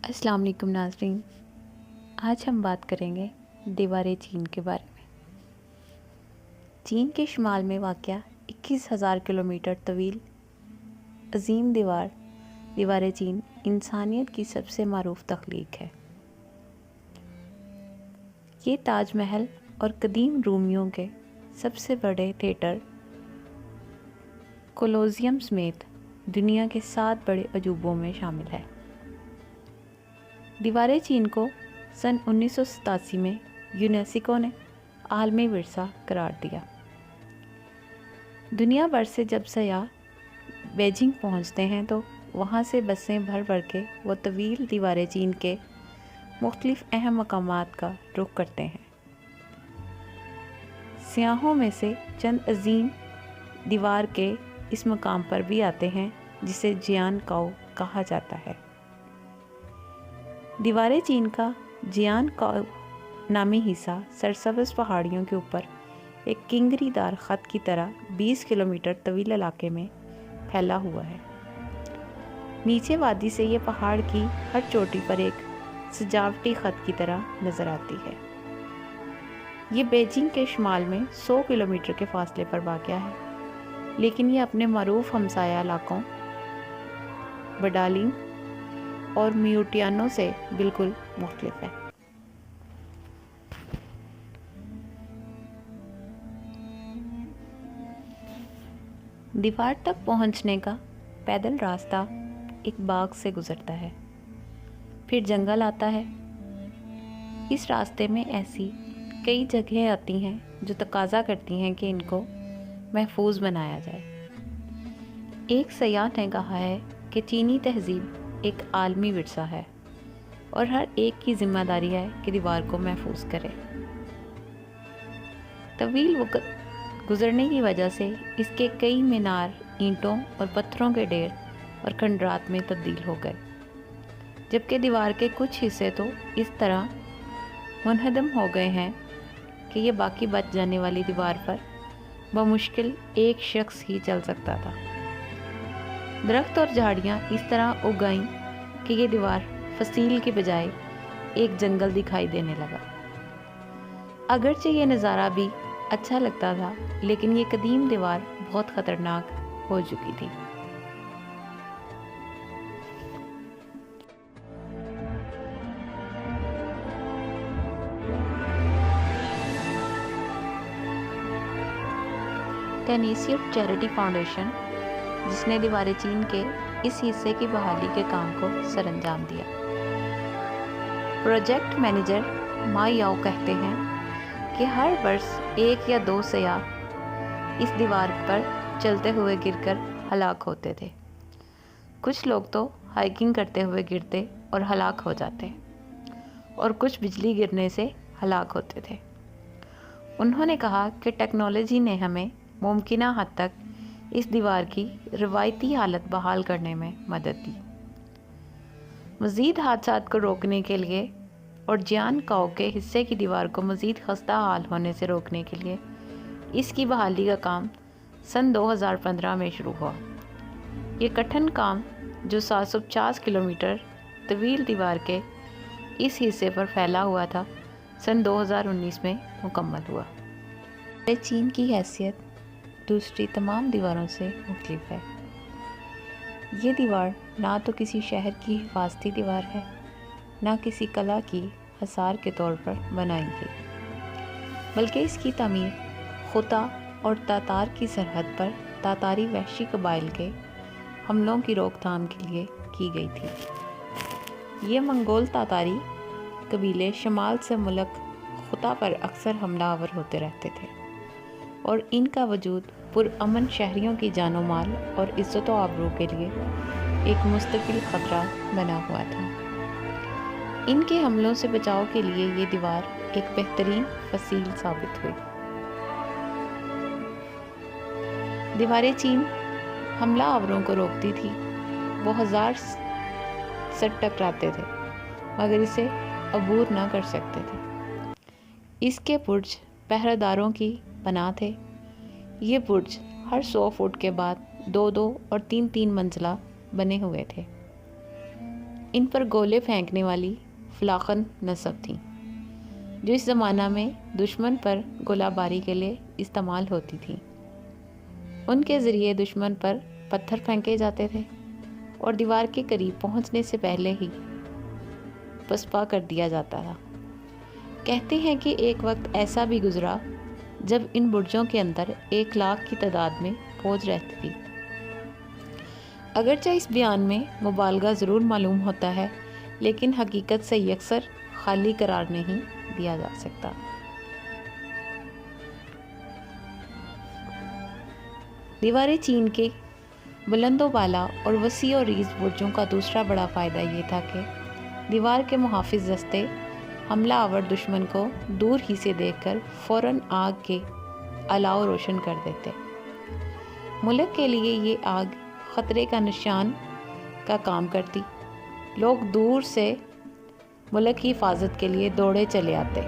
अस्सलाम वालेकुम नाज़रीन। आज हम बात करेंगे दीवार चीन के बारे में। चीन के शुमाल में वाक़या 21,000 किलोमीटर तवील अजीम दीवार चीन इंसानियत की सबसे मारूफ तख्लीक है। ये ताजमहल और कदीम रूमियों के सबसे बड़े थिएटर कोलोसियम समेत दुनिया के 7 बड़े अजूबों में शामिल है। दीवार चीन को सन 1987 में यूनेस्को ने आलमी विरसा करार दिया। दुनिया भर से जब सयाह बीजिंग पहुंचते हैं तो वहां से बसें भर भर के वो तवील दीवार चीन के मुख्तलिफ अहम मकामात का रुख करते हैं। सयाहों में से चंद अजीम दीवार के इस मकाम पर भी आते हैं जिसे जियान काओ कहा जाता है। दीवार चीन का जियान काओ नामी हिस्सा सरसब्ज़ पहाड़ियों के ऊपर एक किंगरीदार ख़त की तरह 20 किलोमीटर तवील इलाके में फैला हुआ है। नीचे वादी से ये पहाड़ की हर चोटी पर एक सजावटी ख़त की तरह नज़र आती है। ये बीजिंग के शुमाल में 100 किलोमीटर के फासले पर वाक़या है, लेकिन ये अपने मरूफ हमसाया इलाकों बडालिंग और म्यूटियानो से बिल्कुल मुख्तलिफ है। दीवार तक पहुंचने का पैदल रास्ता एक बाग से गुजरता है, फिर जंगल आता है। इस रास्ते में ऐसी कई जगहें आती हैं जो तकाजा करती हैं कि इनको महफूज बनाया जाए। एक सयाह ने कहा है कि चीनी तहजीब एक आलमी विरसा है और हर एक की जिम्मेदारी है कि दीवार को महफूज करे। तवील वक़्त गुजरने की वजह से इसके कई मीनार ईंटों और पत्थरों के ढेर और खंडरात में तब्दील हो गए, जबकि दीवार के कुछ हिस्से तो इस तरह मुनहदम हो गए हैं कि ये बाकी बच जाने वाली दीवार पर बमुश्किल एक शख्स ही चल सकता था। दरख्त और झाड़ियाँ इस तरह उग गईं कि ये दीवार फसील के बजाय एक जंगल दिखाई देने लगा। अगरचे ये नज़ारा भी अच्छा लगता था, लेकिन ये कदीम दीवार बहुत ख़तरनाक हो चुकी थी। टेनीसियट चैरिटी फाउंडेशन, जिसने दीवार चीन के इस हिस्से की बहाली के काम को सरअंजाम दिया। प्रोजेक्ट मैनेजर मा याओ कहते हैं कि हर वर्ष 1 या 2 सयाह इस दीवार पर चलते हुए गिरकर हलाक होते थे। कुछ लोग तो हाइकिंग करते हुए गिरते और हलाक हो जाते, और कुछ बिजली गिरने से हलाक होते थे। उन्होंने कहा कि टेक्नोलॉजी ने हमें मुमकिना हद तक इस दीवार की रवायती हालत बहाल करने में मदद दी। मज़ीद हादसात को रोकने के लिए और जियान काओ के हिस्से की दीवार को मज़ीद खस्ता हाल होने से रोकने के लिए इसकी बहाली का काम सन 2015 में शुरू हुआ। ये कठिन काम, जो 750 किलोमीटर तवील दीवार के इस हिस्से पर फैला हुआ था, सन 2019 में मुकम्मल हुआ। चीन की हैसियत दूसरी तमाम दीवारों से मुख्तलिफ है। ये दीवार ना तो किसी शहर की हिफाजती दीवार है, ना किसी कला की आसार के तौर पर बनाई गई, बल्कि इसकी तामीर खुता और तातार की सरहद पर तातारी वहशी कबाइल के हमलों की रोकथाम के लिए की गई थी। ये मंगोल तातारी कबीले शमाल से मुल्क खुता पर अक्सर हमलावर होते रहते थे, और इनका वजूद पुरअमन शहरियों की जानो माल और इज़्ज़त व आबरू के लिए एक मुस्तकिल ख़तरा बना हुआ था। इनके हमलों से बचाव के लिए ये दीवार एक बेहतरीन फसील साबित हुई। दीवार चीन हमला आवरों को रोकती थी। वो 1000 से टकराते थे, मगर इसे अबूर न कर सकते थे। इसके बुर्ज पहरेदारों की पनाह थे। ये बुर्ज हर 100 फुट के बाद 2-2 और 3-3 मंजिला बने हुए थे। ان پر گولے پھینکنے والی فلاخن نصب تھیں جو اس زمانہ میں دشمن پر گولہ باری کے لیے استعمال ہوتی تھیں۔ ان کے ذریعے دشمن پر پتھر پھینکے جاتے تھے اور دیوار کے قریب پہنچنے سے پہلے ہی پسپا کر دیا جاتا تھا۔ کہتے ہیں کہ ایک وقت ایسا بھی گزرا جب ان برجوں کے اندر 1,00,000 کی تعداد میں فوج رہتی تھی۔ اگرچہ اس بیان میں مبالغہ ضرور معلوم ہوتا ہے، لیکن حقیقت سے یکسر خالی قرار نہیں دیا جا سکتا۔ دیوارِ چین کے بلند و بالا اور وسیع و ریز برجوں کا دوسرا بڑا فائدہ یہ تھا کہ دیوار کے محافظ دستے حملہ آور دشمن کو دور ہی سے دیکھ کر فوراً آگ کے الاؤ روشن کر دیتے۔ ملک کے لیے یہ آگ خطرے کا نشان کا کام کرتی۔ لوگ دور سے ملک کی حفاظت کے لیے دوڑے چلے آتے۔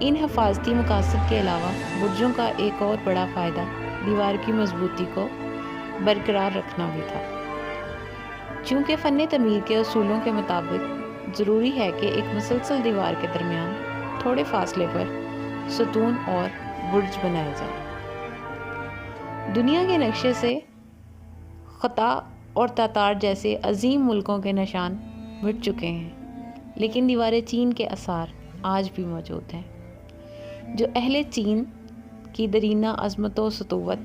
ان حفاظتی مقاصد کے علاوہ برجوں کا ایک اور بڑا فائدہ دیوار کی مضبوطی کو برقرار رکھنا بھی تھا۔ چونکہ فن تعمیر کے اصولوں کے مطابق ضروری ہے کہ ایک مسلسل دیوار کے درمیان تھوڑے فاصلے پر ستون اور برج بنائے جائیں۔ دنیا کے نقشے سے خطا اور تاتار جیسے عظیم ملکوں کے نشان مٹ چکے ہیں، لیکن دیوارِ چین کے آثار آج بھی موجود ہیں، جو اہل چین کی درینہ عظمت و سطوت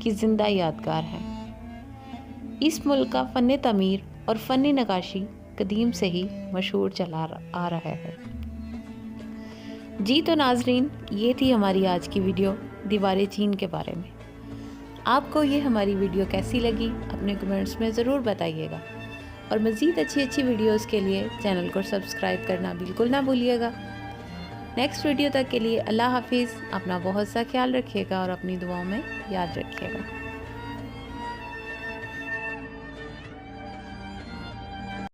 کی زندہ یادگار ہے۔ اس ملک کا فن تعمیر اور فن نقاشی قدیم سے ہی مشہور چلا آ رہا ہے۔ جی تو ناظرین، یہ تھی ہماری آج کی ویڈیو دیوارِ چین کے بارے میں۔ آپ کو یہ ہماری ویڈیو کیسی لگی اپنے کمنٹس میں ضرور بتائیے گا، اور مزید اچھی ویڈیوز کے لیے چینل کو سبسکرائب کرنا بالکل نہ بھولیے گا۔ نیکسٹ ویڈیو تک کے لیے اللہ حافظ۔ اپنا بہت سا خیال رکھیے گا اور اپنی دعاؤں میں یاد رکھیے گا۔